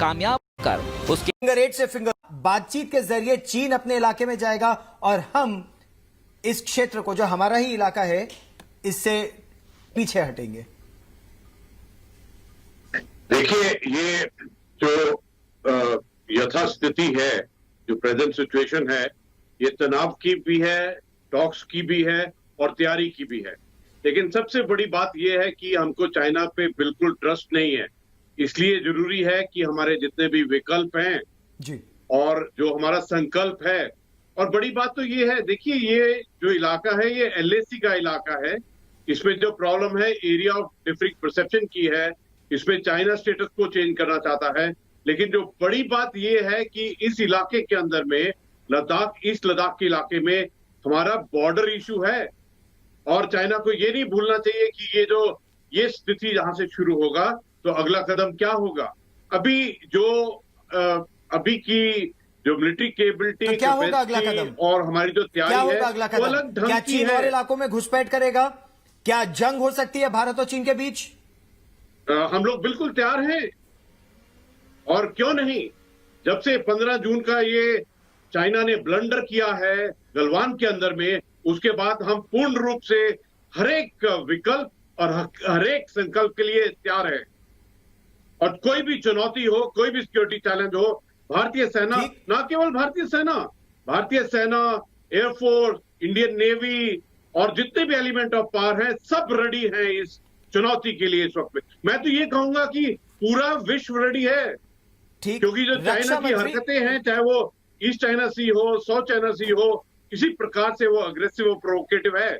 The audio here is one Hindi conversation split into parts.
कामयाब कर उसके फिंगर एट से फिंगर बातचीत के जरिए चीन अपने इलाके में जाएगा और हम इस क्षेत्र को, जो हमारा ही इलाका है, इससे पीछे हटेंगे। देखिए, ये जो यथास्थिति है, जो प्रेजेंट सिचुएशन है, ये तनाव की भी है, टॉक्स की भी है और तैयारी की भी है। लेकिन सबसे बड़ी बात यह है कि हमको चाइना पे बिल्कुल ट्रस्ट नहीं है। इसलिए जरूरी है कि हमारे जितने भी विकल्प हैं जी, और जो हमारा संकल्प है, और बड़ी बात तो ये है, देखिए ये जो इलाका है ये एलएसी का इलाका है। इसमें जो प्रॉब्लम है एरिया ऑफ डिफरेंट परसेप्शन की है, इसमें चाइना स्टेटस को चेंज करना चाहता है। लेकिन जो बड़ी बात ये है कि इस इलाके के अंदर में लद्दाख, ईस्ट लद्दाख के इलाके में हमारा बॉर्डर इशू है और चाइना को ये नहीं भूलना चाहिए कि ये स्थिति जहां से शुरू होगा तो अगला कदम क्या होगा। अभी की जो मिलिट्री केबिलिटी, तो क्या होगा अगला कदम और हमारी जो क्या तैयारी होगा है अगला वो अलग कदम? ढंग क्या की चीन और है। इलाकों में घुसपैठ करेगा? क्या जंग हो सकती है भारत और चीन के बीच? हम लोग बिल्कुल तैयार हैं, और क्यों नहीं। जब से 15 जून का ये चाइना ने ब्लंडर किया है गलवान के अंदर में, उसके बाद हम पूर्ण रूप से हर एक विकल्प और हर एक संकल्प के लिए तैयार है। और कोई भी चुनौती हो, कोई भी सिक्योरिटी चैलेंज हो, भारतीय सेना, ना केवल भारतीय सेना, एयरफोर्स, इंडियन नेवी और जितने भी एलिमेंट ऑफ पावर हैं, सब रेडी हैं इस चुनौती के लिए इस वक्त में। मैं तो ये कहूंगा कि पूरा विश्व रेडी है, ठीक, क्योंकि जो चाइना की हरकतें हैं, चाहे वो ईस्ट चाइना सी हो, साउथ चाइना सी हो, किसी प्रकार से वो अग्रेसिव और प्रोवोकेटिव है।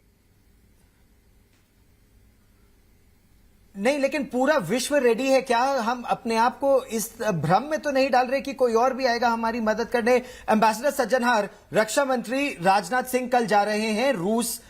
नहीं, लेकिन पूरा विश्व रेडी है क्या? हम अपने आप को इस भ्रम में तो नहीं डाल रहे कि कोई और भी आएगा हमारी मदद करने? एम्बेसडर सज्जनहार, रक्षा मंत्री राजनाथ सिंह कल जा रहे हैं रूस।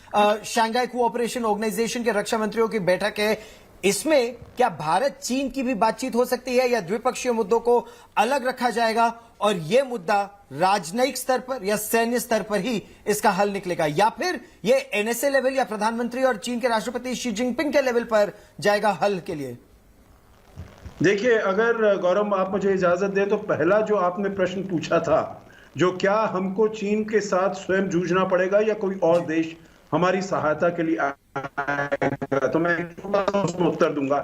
शंघाई कोऑपरेशन ऑर्गेनाइजेशन के रक्षा मंत्रियों की बैठक है। इसमें क्या भारत चीन की भी बातचीत हो सकती है, या द्विपक्षीय मुद्दों को अलग रखा जाएगा और यह मुद्दा राजनयिक स्तर पर या सैन्य स्तर पर ही इसका हल निकलेगा, या फिर यह एनएसए लेवल या प्रधानमंत्री और चीन के राष्ट्रपति शी जिनपिंग के लेवल पर जाएगा हल के लिए? देखिए, अगर गौरव आप मुझे इजाजत दें तो पहला जो आपने प्रश्न पूछा था, जो क्या हमको चीन के साथ स्वयं जूझना पड़ेगा या कोई और देश हमारी सहायता के लिए आएगा, तो मैं उसमें उत्तर दूंगा।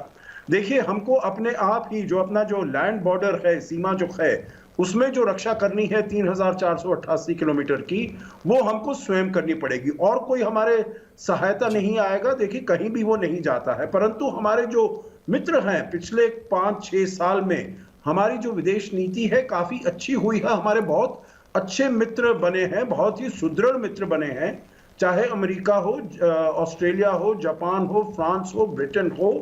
देखिए, हमको अपने आप ही जो अपना जो लैंड बॉर्डर है, सीमा जो है, उसमें जो रक्षा करनी है 3488 किलोमीटर की, वो हमको स्वयं करनी पड़ेगी और कोई हमारे सहायता नहीं आएगा। देखिए, कहीं भी वो नहीं जाता है, परंतु हमारे जो मित्र हैं, पिछले 5-6 साल में हमारी जो विदेश नीति है काफी अच्छी हुई है। हमारे बहुत अच्छे मित्र बने हैं, बहुत ही सुदृढ़ मित्र बने हैं, चाहे अमेरिका हो, ऑस्ट्रेलिया हो, जापान हो, फ्रांस हो, ब्रिटेन हो।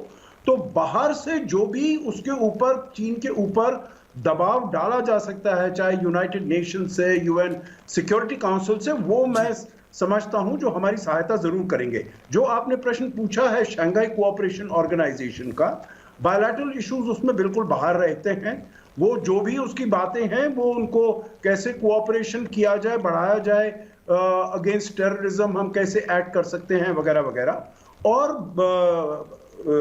तो बाहर से जो भी उसके ऊपर, चीन के ऊपर दबाव डाला जा सकता है, चाहे यूनाइटेड नेशन से, यूएन सिक्योरिटी काउंसिल से, वो मैं समझता हूं जो हमारी सहायता जरूर करेंगे। जो आपने प्रश्न पूछा है शंघाई कोऑपरेशन ऑर्गेनाइजेशन का, बायलैटरल इश्यूज उसमें बिल्कुल बाहर रहते हैं। वो जो भी उसकी बातें हैं, वो उनको कैसे कोऑपरेशन किया जाए, बढ़ाया जाए, अगेंस्ट टेररिज्म हम कैसे एक्ट कर सकते हैं, वगैरह वगैरह। और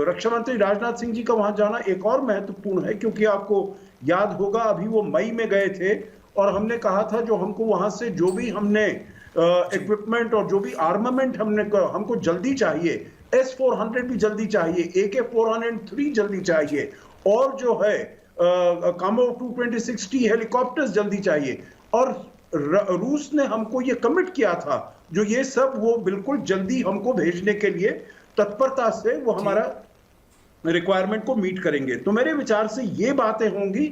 रक्षा मंत्री राजनाथ सिंह जी का वहां जाना एक और महत्वपूर्ण है, क्योंकि आपको याद होगा अभी वो मई में गए थे और हमने कहा था जो हमको वहां से जो भी हमने इक्विपमेंट और जो भी आर्मामेंट हमको जल्दी चाहिए, S-400 भी जल्दी चाहिए, AK-403 जल्दी चाहिए, और जो है कामो 22060 हेलीकॉप्टर्स जल्दी चाहिए। और रूस ने हमको ये कमिट किया था, जो ये सब वो बिल्कुल जल्दी हमको भेजने के लिए तत्परता से वो हमारा रिक्वायरमेंट को मीट करेंगे। तो मेरे विचार से ये बातें होंगी।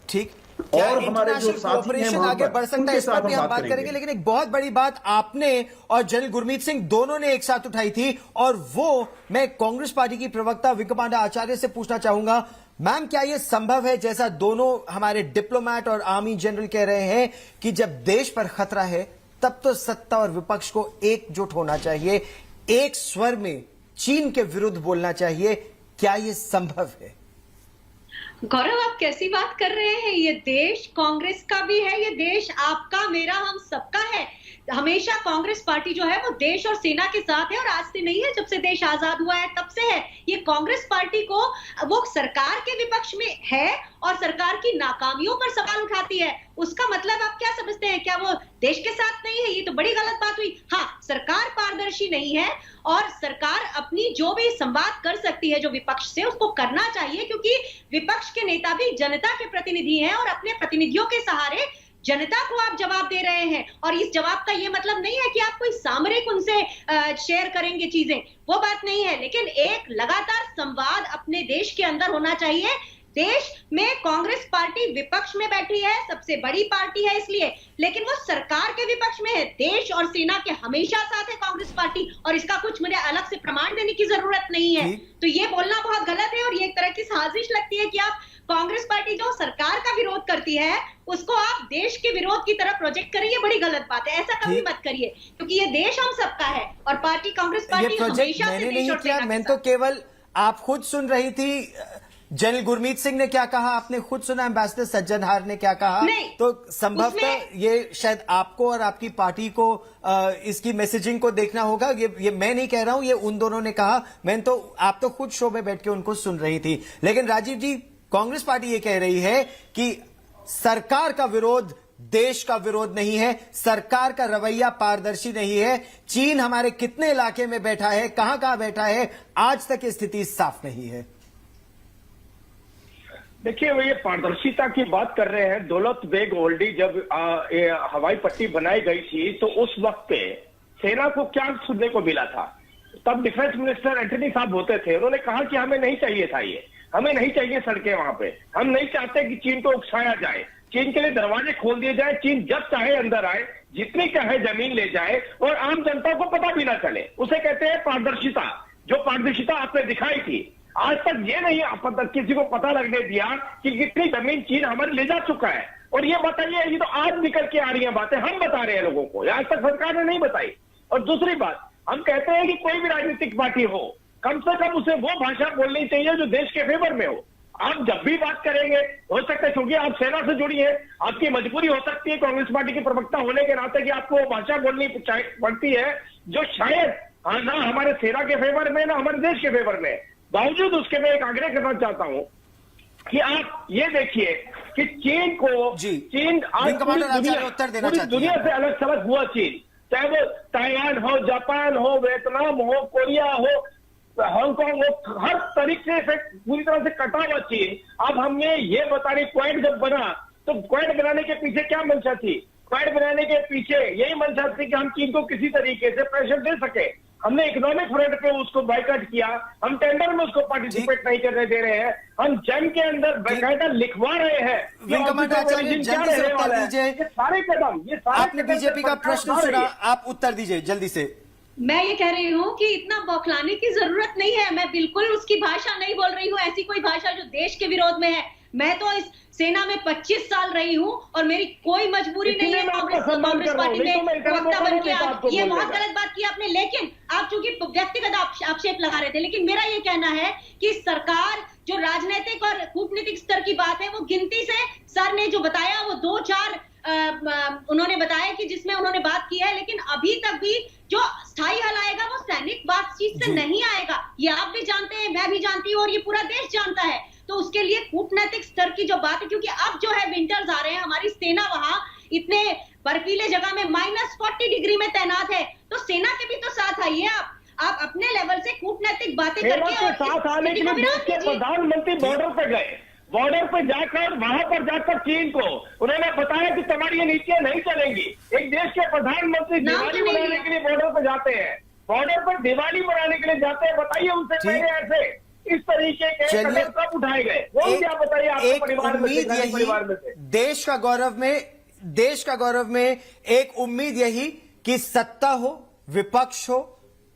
ठीक, और हमारे जो साथी हैं वहां आगे पर, बढ़ सकता है, उनके इस पर साथ भी हम बात करेंगे। लेकिन एक बहुत बड़ी बात आपने और जनरल गुरमीत सिंह दोनों ने एक साथ उठाई थी, और वो मैं कांग्रेस पार्टी की प्रवक्ता विकमांडा आचार्य से पूछना चाहूंगा। मैम, क्या यह संभव है, जैसा दोनों हमारे डिप्लोमैट और आर्मी जनरल कह रहे हैं, कि जब देश पर खतरा है तब तो सत्ता और विपक्ष को एकजुट होना चाहिए, एक स्वर में चीन के विरुद्ध बोलना चाहिए? क्या यह संभव है? गौरव, आप कैसी बात कर रहे हैं? ये देश कांग्रेस का भी है, ये देश आपका, मेरा, हम सबका है। हमेशा कांग्रेस पार्टी जो है वो देश और सेना के साथ है, और आज से नहीं है, जब से देश आजाद हुआ है तब से है। ये कांग्रेस पार्टी को वो सरकार के विपक्ष में है और सरकार की नाकामियों पर सवाल उठाती है, उसका मतलब आप क्या समझते हैं? क्या वो देश के साथ नहीं है? ये तो बड़ी गलत बात हुई। हाँ, सरकार पारदर्शी नहीं है और सरकार अपनी जो भी संवाद कर सकती है जो विपक्ष से, उसको करना चाहिए, क्योंकि विपक्ष के नेता भी जनता के प्रतिनिधि हैं और अपने प्रतिनिधियों के सहारे जनता को आप जवाब दे रहे हैं। और इस जवाब का ये मतलब नहीं है कि आप कोई सामरिक उनसे शेयर करेंगे चीजें, वो बात नहीं है, लेकिन एक लगातार संवाद अपने देश के अंदर होना चाहिए। देश में कांग्रेस पार्टी विपक्ष में बैठी है, सबसे बड़ी पार्टी है इसलिए, लेकिन वो सरकार के विपक्ष में है। देश और सेना के हमेशा साथ है कांग्रेस पार्टी, और इसका कुछ मुझे अलग से प्रमाण देने की जरूरत नहीं है। तो ये बोलना बहुत गलत है और ये एक तरह की साजिश लगती है कि आप कांग्रेस पार्टी जो सरकार का विरोध करती है उसको आप देश के विरोध की तरह प्रोजेक्ट करिए, बड़ी गलत बात है। ऐसा कभी मत करिए, क्योंकि ये देश हम सबका है और पार्टी कांग्रेस पार्टी हमेशा से देश और सेना के साथ। मैंने तो केवल आप खुद सुन रही थी। जनरल गुरमीत सिंह ने क्या कहा आपने खुद सुना, एम्बेसडर सज्जनहार ने क्या कहा, तो संभवतः ये शायद आपको और आपकी पार्टी को इसकी मैसेजिंग को देखना होगा। ये मैं नहीं कह रहा हूं, ये उन दोनों ने कहा। मैंने तो आप तो खुद शो में बैठ के उनको सुन रही थी। लेकिन राजीव जी, कांग्रेस पार्टी ये कह रही है कि सरकार का विरोध देश का विरोध नहीं है, सरकार का रवैया पारदर्शी नहीं है। चीन हमारे कितने इलाके में बैठा है, कहां बैठा है, आज तक स्थिति साफ नहीं है। देखिए, वो ये पारदर्शिता की बात कर रहे हैं। दौलत बेग ओल्डी जब हवाई पट्टी बनाई गई थी तो उस वक्त पे सेना को क्या सुनने को मिला था? तब डिफेंस मिनिस्टर एंटनी साहब होते थे, उन्होंने कहा कि हमें नहीं चाहिए था, ये हमें नहीं चाहिए सड़कें वहां पे, हम नहीं चाहते कि चीन को उकसाया जाए, चीन के लिए दरवाजे खोल दिए जाए, चीन जब चाहे अंदर आए, जितनी चाहे जमीन ले जाए और आम जनता को पता भी ना चले। उसे कहते हैं पारदर्शिता। जो पारदर्शिता आपने दिखाई थी, आज तक ये नहीं किसी को पता लगने दिया कि कितनी जमीन चीन हमारी ले जा चुका है। और ये बताइए, ये तो आज निकल के आ रही है बातें, हम बता रहे हैं लोगों को, आज तक सरकार ने नहीं बताई। और दूसरी बात, हम कहते हैं कि कोई भी राजनीतिक पार्टी हो, कम से कम उसे वो भाषा बोलनी चाहिए जो देश के फेवर में हो। आप जब भी बात करेंगे, हो सकता है क्योंकि आप सेना से जुड़ी है, आपकी मजबूरी हो सकती है कांग्रेस पार्टी की प्रवक्ता होने के नाते कि आपको वो भाषा बोलनी पड़ती है जो शायद ना हमारे सेना के फेवर में, ना हमारे देश के फेवर में। बावजूद उसके मैं एक आग्रह करना चाहता हूं कि आप ये देखिए कि चीन को, चीन आज पूरी दुनिया से अलग थलग हुआ। चीन, चाहे वो ताइवान हो, जापान हो, वियतनाम हो, कोरिया हो, हांगकांग हो, हर तरीके से पूरी तरह से कटा हुआ चीन। अब हमने ये बताने, क्वाड जब बना तो क्वाड बनाने के पीछे क्या मंशा थी? क्वाड बनाने के पीछे यही मंशा थी कि हम चीन को किसी तरीके से प्रेशर दे सके। हमने इकोनॉमिक फ्रंट पे उसको बाइकआउट किया, हम टेंडर में उसको पार्टिसिपेट नहीं करने दे रहे हैं, हम जंग के अंदर बाकायदा लिखवा रहे हैं। सारे कदम, ये आपने बीजेपी का प्रश्न सुना, आप उत्तर दीजिए जल्दी से। मैं ये कह रही हूँ कि इतना बौखलाने की जरूरत नहीं है। मैं बिल्कुल उसकी भाषा नहीं बोल रही हूँ, ऐसी कोई भाषा जो देश के विरोध में है। मैं तो इस सेना में 25 साल रही हूँ और मेरी कोई मजबूरी नहीं है कांग्रेस पार्टी में प्रवक्ता बन के। ये बहुत गलत बात की आपने, लेकिन आप चूंकि व्यक्तिगत आक्षेप लगा रहे थे, लेकिन मेरा ये कहना है कि सरकार जो राजनीतिक और कूटनीतिक स्तर की बात है, वो गिनती से सर ने जो बताया वो 2-4 उन्होंने बताया कि जिसमें उन्होंने बात की है, लेकिन अभी तक भी जो स्थायी हल आएगा वो सैनिक बातचीत से नहीं आएगा। ये आप भी जानते हैं, मैं भी जानती हूँ और ये पूरा देश जानता है। तो उसके लिए कूटनैतिक स्तर की जो बात है, क्योंकि अब जो है विंटर्स आ रहे हैं, हमारी सेना वहां इतने बर्फीले जगह में -40 डिग्री में तैनात है, तो सेना के भी तो साथ आइए। आप अपने लेवल से कूटनैतिक बातें करके साथ आने के लिए देश के प्रधानमंत्री बॉर्डर पे गए, बॉर्डर पे जाकर वहां पर जाकर चीन को उन्होंने बताया कि तुम्हारी ये नीतियां नहीं चलेंगी। एक देश के प्रधानमंत्री दिवाली मनाने के लिए बॉर्डर पर जाते हैं, बॉर्डर पर दिवाली मनाने के लिए जाते हैं। बताइए उनसे पहले ऐसे इस तरीके के कदम कब उठाए गए? वो क्या बताइए आपके परिवार में से? देश का गौरव में एक उम्मीद यही कि सत्ता हो, विपक्ष हो,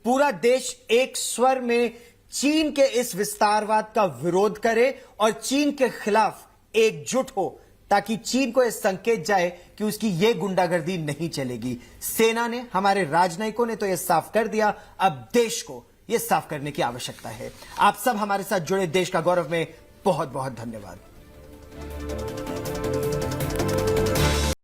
पूरा देश एक स्वर में चीन के इस विस्तारवाद का विरोध करे और चीन के खिलाफ एकजुट हो, ताकि चीन को यह संकेत जाए कि उसकी यह गुंडागर्दी नहीं चलेगी। सेना ने, हमारे राजनयिकों ने तो यह साफ कर दिया, अब देश को यह साफ करने की आवश्यकता है। आप सब हमारे साथ जुड़े देश का गौरव में बहुत बहुत धन्यवाद। हैं।